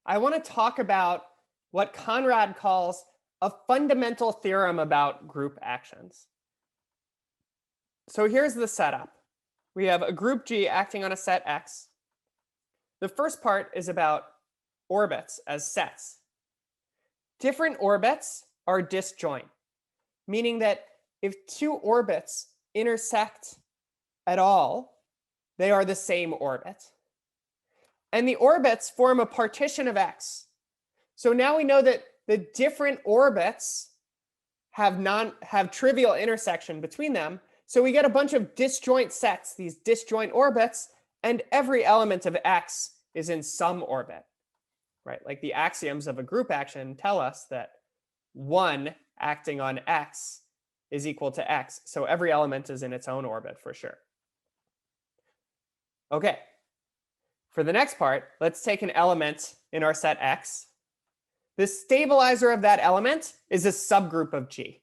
I want to talk about what Conrad calls a fundamental theorem about group actions. So here's the setup. We have a group G acting on a set X. The first part is about orbits as sets. Different orbits are disjoint, meaning that if two orbits intersect at all, they are the same orbit. And the orbits form a partition of X. So now we know that the different orbits have trivial intersection between them. So we get a bunch of disjoint sets, these disjoint orbits, and every element of X is in some orbit, right? Like the axioms of a group action tell us that 1 acting on X is equal to X. So every element is in its own orbit for sure. Okay. For the next part, let's take an element in our set X. The stabilizer of that element is a subgroup of G.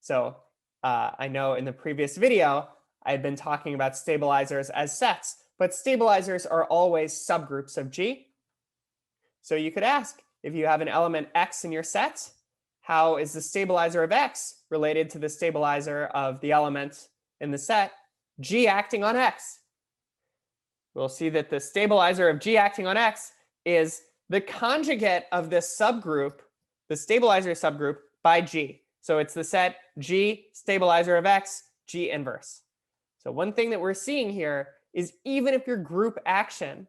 So I know in the previous video, I had been talking about stabilizers as sets, but stabilizers are always subgroups of G. So you could ask, if you have an element X in your set, how is the stabilizer of X related to the stabilizer of the element in the set G acting on X? We'll see that the stabilizer of G acting on X is the conjugate of this subgroup, the stabilizer subgroup, by G. So it's the set G stabilizer of X, G inverse. So one thing that we're seeing here is even if your group action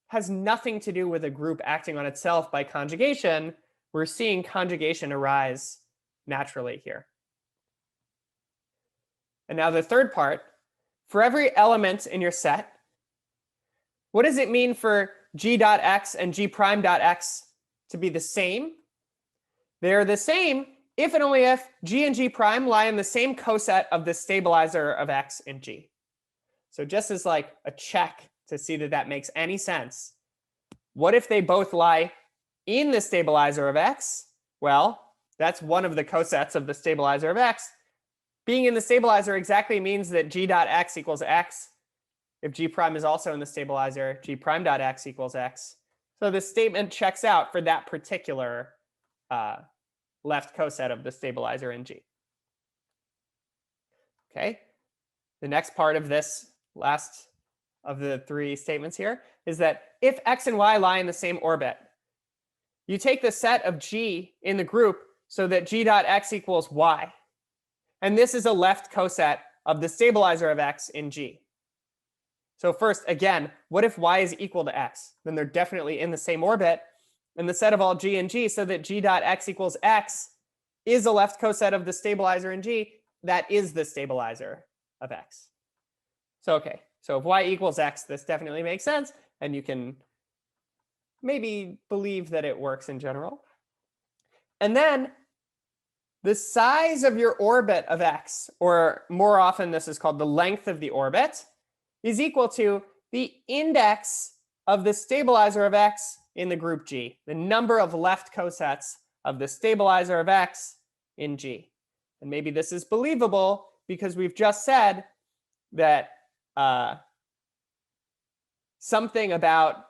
has nothing to do with a group acting on itself by conjugation, we're seeing conjugation arise naturally here. And now the third part, for every element in your set, what does it mean for G dot X and G prime dot X to be the same? They're the same if and only if G and G prime lie in the same coset of the stabilizer of X in G. So just as like a check to see that that makes any sense, what if they both lie in the stabilizer of X? Well, that's one of the cosets of the stabilizer of X. Being in the stabilizer exactly means that G dot X equals X. If G prime is also in the stabilizer, G prime dot X equals X. So this statement checks out for that particular left coset of the stabilizer in G. Okay. The next part of this last of the three statements here is that if X and Y lie in the same orbit, you take the set of G in the group so that G dot X equals Y. And this is a left coset of the stabilizer of X in G. So first, again, what if Y is equal to X? Then they're definitely in the same orbit. And the set of all G and G so that G dot X equals X is a left coset of the stabilizer in G. That is the stabilizer of X. So OK, so if Y equals X, this definitely makes sense. And you can maybe believe that it works in general. And then the size of your orbit of X, or more often this is called the length of the orbit, is equal to the index of the stabilizer of X in the group G, the number of left cosets of the stabilizer of X in G. And maybe this is believable because we've just said that something about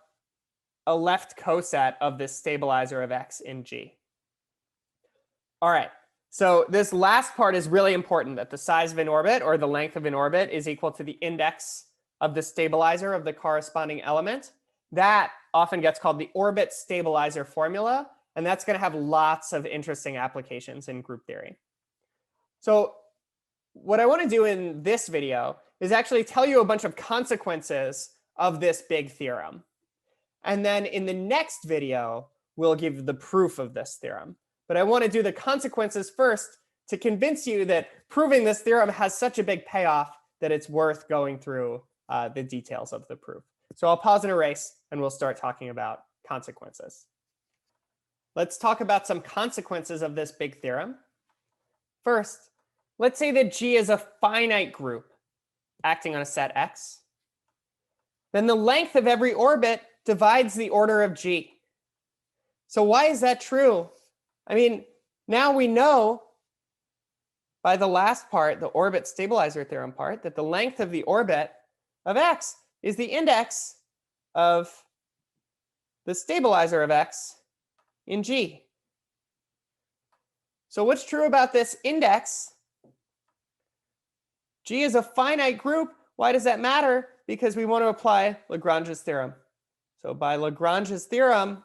a left coset of this stabilizer of X in G. All right, so this last part is really important, that the size of an orbit or the length of an orbit is equal to the index of the stabilizer of the corresponding element. That often gets called the Orbit-Stabilizer formula, and that's going to have lots of interesting applications in group theory. So what I want to do in this video is actually tell you a bunch of consequences of this big theorem. And then in the next video, we'll give the proof of this theorem. But I want to do the consequences first to convince you that proving this theorem has such a big payoff that it's worth going through the details of the proof. So I'll pause and erase, and we'll start talking about consequences. Let's talk about some consequences of this big theorem. First, let's say that G is a finite group acting on a set X. Then the length of every orbit divides the order of G. So why is that true? I mean, now we know by the last part, the Orbit-Stabilizer Theorem part, that the length of the orbit of X is the index of the stabilizer of X in G. So what's true about this index? G is a finite group. Why does that matter? Because we want to apply Lagrange's theorem. So by Lagrange's theorem,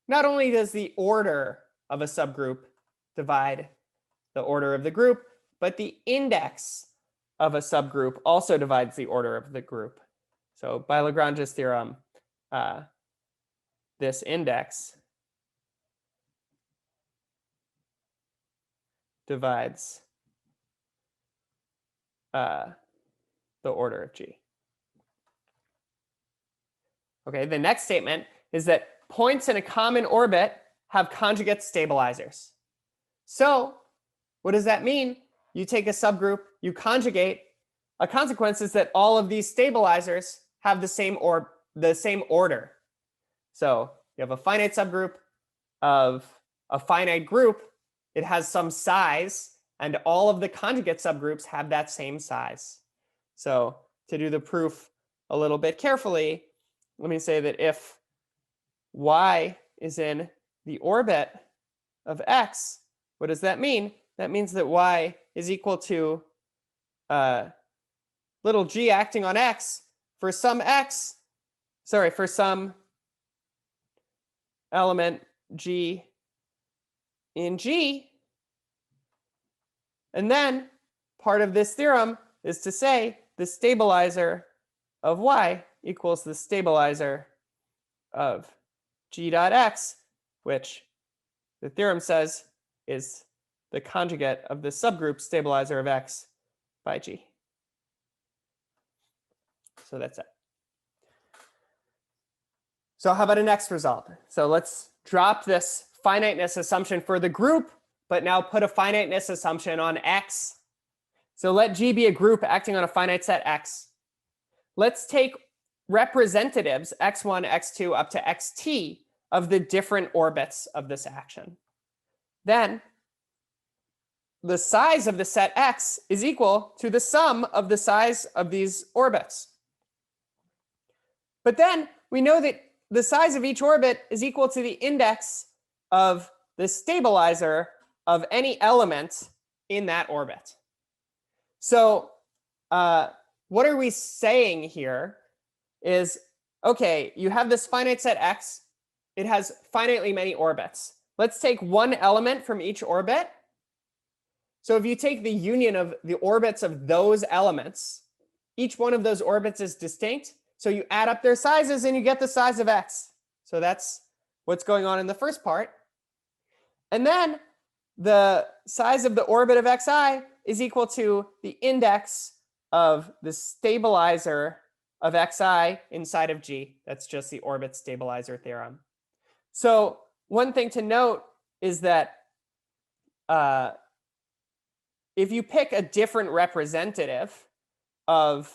not only does the order of a subgroup divide the order of the group, but the index of a subgroup also divides the order of the group. So by Lagrange's theorem, this index divides the order of G. Okay, the next statement is that points in a common orbit have conjugate stabilizers. So what does that mean? You take a subgroup, you conjugate. A consequence is that all of these stabilizers have the same order. So you have a finite subgroup of a finite group. It has some size, and all of the conjugate subgroups have that same size. So to do the proof a little bit carefully, let me say that if y is in the orbit of X, what does that mean? That means that y is equal to little g acting on X for some element G in G. And then part of this theorem is to say the stabilizer of y equals the stabilizer of G dot X, which the theorem says is the conjugate of the subgroup stabilizer of X by G. So that's it. So how about a next result? So let's drop this finiteness assumption for the group, but now put a finiteness assumption on X. So let G be a group acting on a finite set X. Let's take representatives x1, x2 up to xt of the different orbits of this action. Then the size of the set X is equal to the sum of the size of these orbits. But then we know that the size of each orbit is equal to the index of the stabilizer of any element in that orbit. So what are we saying here is, okay, you have this finite set X. It has finitely many orbits. Let's take one element from each orbit. So if you take the union of the orbits of those elements, each one of those orbits is distinct. So you add up their sizes and you get the size of X. So that's what's going on in the first part. And then the size of the orbit of xi is equal to the index of the stabilizer of xi inside of G. That's just the Orbit-Stabilizer Theorem. So one thing to note is that if you pick a different representative of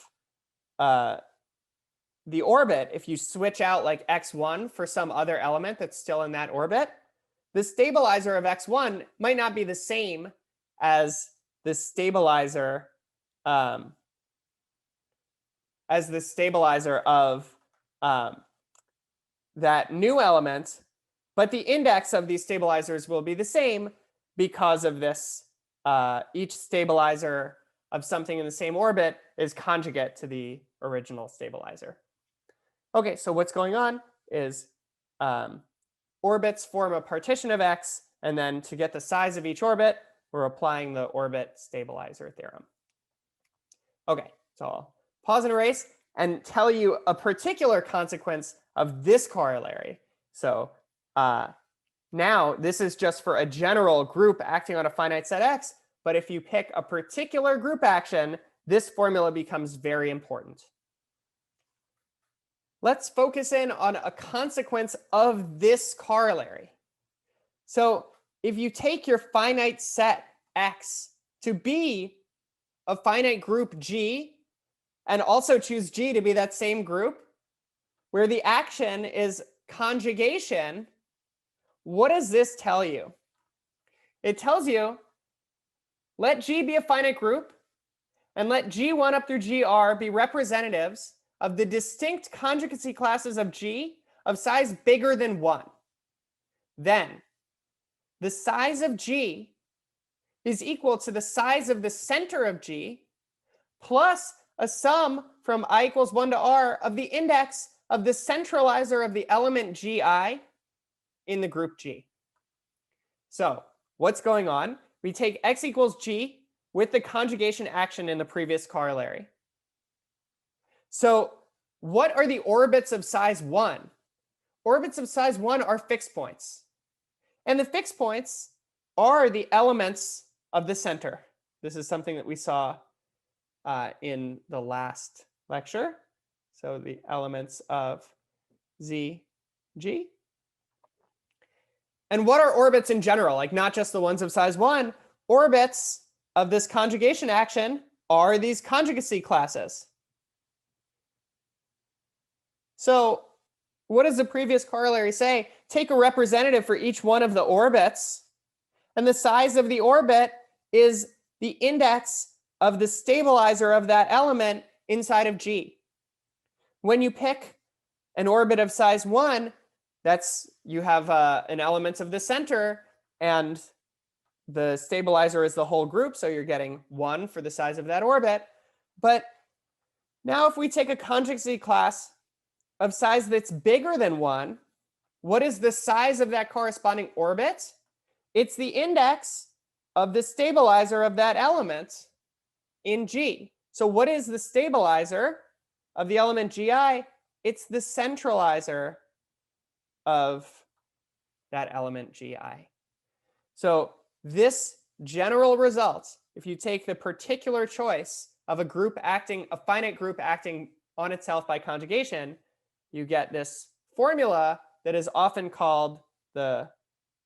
the orbit, if you switch out like x1 for some other element that's still in that orbit, the stabilizer of x1 might not be the same as the stabilizer of that new element, but the index of these stabilizers will be the same because of this. Each stabilizer of something in the same orbit is conjugate to the original stabilizer. Okay, so what's going on is orbits form a partition of X, and then to get the size of each orbit, we're applying the Orbit-Stabilizer Theorem. Okay, so I'll pause and erase and tell you a particular consequence of this corollary. So now this is just for a general group acting on a finite set X, but if you pick a particular group action, this formula becomes very important. Let's focus in on a consequence of this corollary. So if you take your finite set X to be a finite group G, and also choose G to be that same group, where the action is conjugation, what does this tell you? It tells you, let G be a finite group, and let G1 up through GR be representatives of the distinct conjugacy classes of G of size bigger than 1, then the size of G is equal to the size of the center of G plus a sum from I equals 1 to R of the index of the centralizer of the element Gi in the group G. So what's going on? We take x equals G with the conjugation action in the previous corollary. So what are the orbits of size 1? Orbits of size 1 are fixed points. And the fixed points are the elements of the center. This is something that we saw in the last lecture. So the elements of Z, G. And what are orbits in general? Like not just the ones of size 1. Orbits of this conjugation action are these conjugacy classes. So what does the previous corollary say? Take a representative for each one of the orbits, and the size of the orbit is the index of the stabilizer of that element inside of G. When you pick an orbit of size 1, you have an element of the center, and the stabilizer is the whole group, so you're getting 1 for the size of that orbit. But now if we take a conjugacy class of size that's bigger than 1, what is the size of that corresponding orbit? It's the index of the stabilizer of that element in G. So what is the stabilizer of the element Gi? It's the centralizer of that element Gi. So this general result, if you take the particular choice of a finite group acting on itself by conjugation, you get this formula that is often called the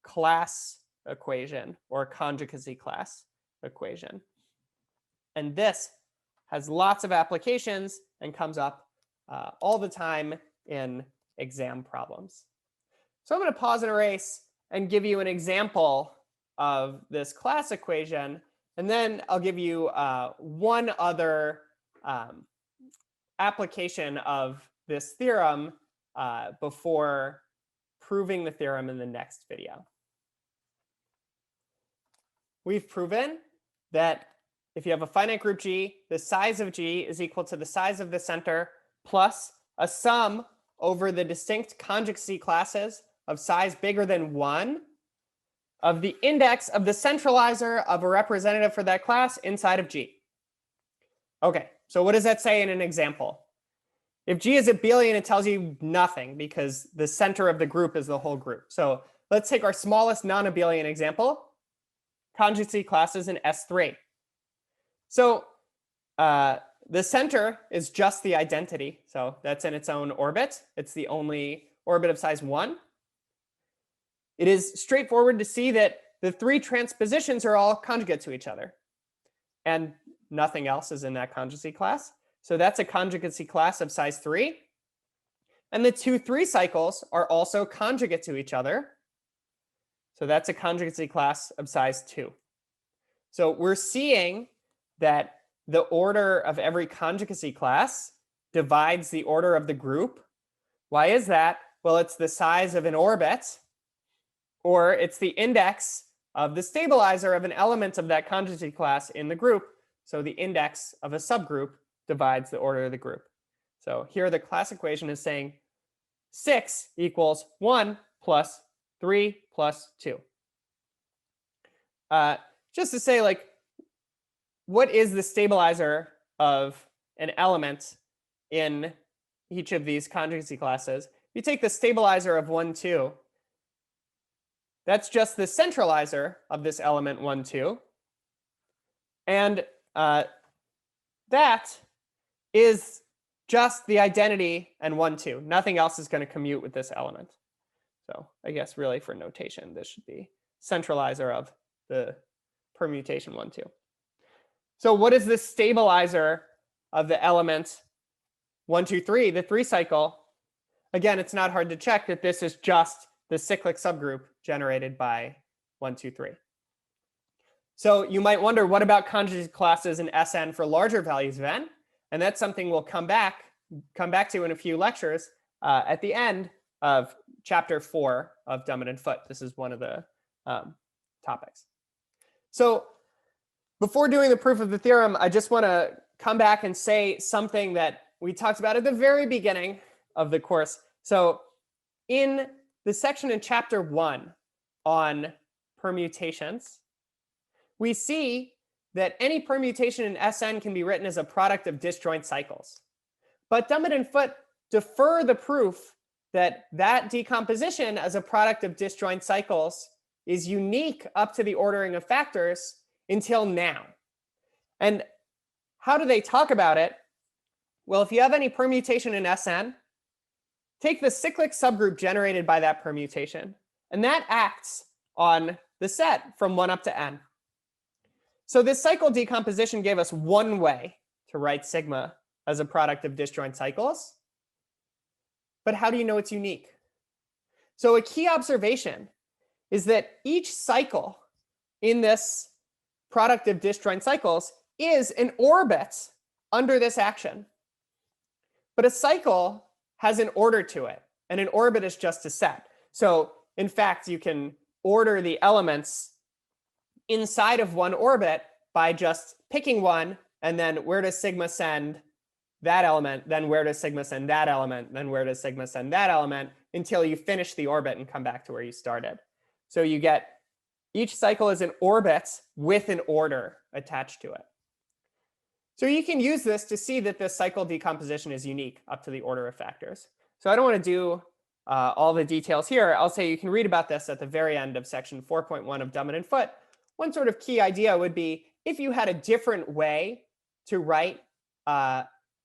class equation or conjugacy class equation. And this has lots of applications and comes up all the time in exam problems. So I'm going to pause and erase and give you an example of this class equation. And then I'll give you one other application of this theorem before proving the theorem in the next video. We've proven that if you have a finite group G, the size of G is equal to the size of the center plus a sum over the distinct conjugacy classes of size bigger than 1 of the index of the centralizer of a representative for that class inside of G. Okay, so what does that say in an example? If G is abelian, it tells you nothing because the center of the group is the whole group. So let's take our smallest non-abelian example, conjugacy classes in S3. So the center is just the identity. So that's in its own orbit. It's the only orbit of size 1. It is straightforward to see that the 3 transpositions are all conjugate to each other. And nothing else is in that conjugacy class. So that's a conjugacy class of size 3. And the 2 3 cycles are also conjugate to each other. So that's a conjugacy class of size 2. So we're seeing that the order of every conjugacy class divides the order of the group. Why is that? Well, it's the size of an orbit, or it's the index of the stabilizer of an element of that conjugacy class in the group. So the index of a subgroup divides the order of the group. So here the class equation is saying 6 equals 1 plus 3 plus 2. Just to say, like, what is the stabilizer of an element in each of these conjugacy classes? If you take the stabilizer of 1, 2, that's just the centralizer of this element 1, 2. And that is just the identity and 1, 2. Nothing else is going to commute with this element. So I guess really for notation, this should be centralizer of the permutation 1, 2. So what is the stabilizer of the element 1, 2, 3, the 3 cycle? Again, it's not hard to check that this is just the cyclic subgroup generated by 1, 2, 3. So you might wonder, what about conjugate classes in Sn for larger values of n? And that's something we'll come back come back to in a few lectures at the end of chapter 4 of Dummett and Foote. This is one of the topics. So before doing the proof of the theorem, I just want to come back and say something that we talked about at the very beginning of the course. So in the section in chapter 1 on permutations, we see that any permutation in Sn can be written as a product of disjoint cycles. But Dummett and Foote defer the proof that that decomposition as a product of disjoint cycles is unique up to the ordering of factors until now. And how do they talk about it? Well, if you have any permutation in Sn, take the cyclic subgroup generated by that permutation, and that acts on the set from 1 up to n. So this cycle decomposition gave us one way to write sigma as a product of disjoint cycles. But how do you know it's unique? So a key observation is that each cycle in this product of disjoint cycles is an orbit under this action. But a cycle has an order to it, and an orbit is just a set. So in fact, you can order the elements inside of one orbit by just picking one, and then where does sigma send that element, then where does sigma send that element, then where does sigma send that element, until you finish the orbit and come back to where you started. So you get each cycle is an orbit with an order attached to it. So you can use this to see that this cycle decomposition is unique up to the order of factors. So I don't want to do all the details here. I'll say you can read about this at the very end of section 4.1 of Dummett and Foote. One sort of key idea would be if you had a different way to write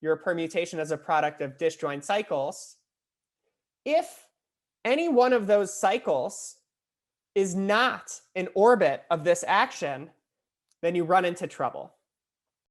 your permutation as a product of disjoint cycles, if any one of those cycles is not an orbit of this action, then you run into trouble.